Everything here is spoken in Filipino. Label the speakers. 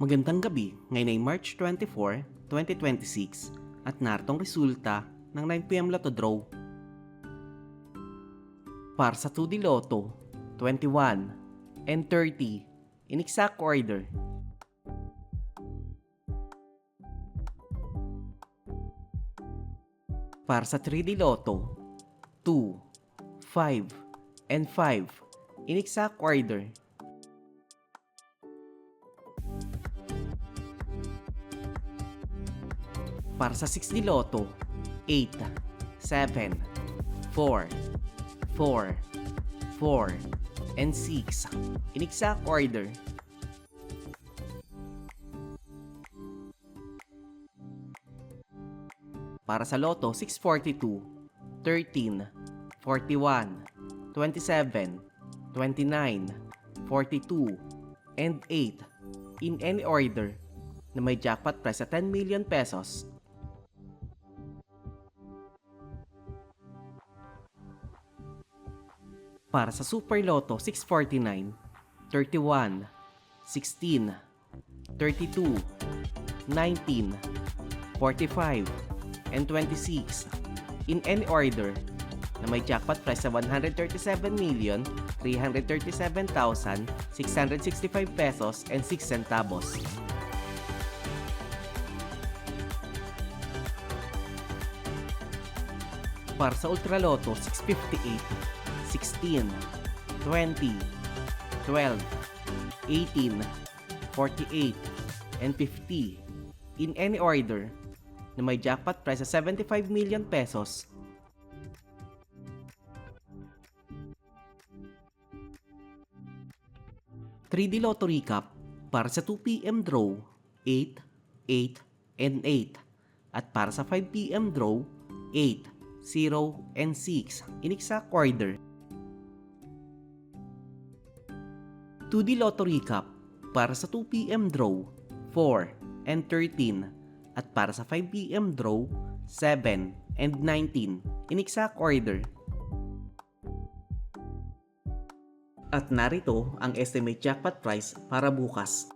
Speaker 1: Magandang gabi, ngayon ay March 24, 2026 at naritong resulta ng 9pm Lotto Draw. Para sa 2D Lotto, 21 and 30 in exact order. Para sa 3D Lotto, 2, 5 and 5 in exact order. Para sa 6D Lotto, 8, 7, 4, 4, 4, and 6 in exact order. Para sa Lotto 642, 13, 41, 27, 29, 42, and 8 in any order na may jackpot price sa 10 million pesos. Para sa Super Lotto 649, 31, 16, 32, 19, 45, and 26 in any order na may jackpot price sa 137,337,665 pesos and 6 centavos. Para sa Ultra Lotto 658, 16, 20, 12, 18, 48, and 50 in any order na may jackpot price sa 75 million pesos. (3D Lotto Recap) para sa 2pm draw 8, 8, and 8 at para sa 5pm draw 8, 0, and 6 in exact order. 2D Lotto Recap para sa 2pm draw 4 and 13 at para sa 5pm draw 7 and 19 in exact order. At narito ang estimate jackpot price para bukas.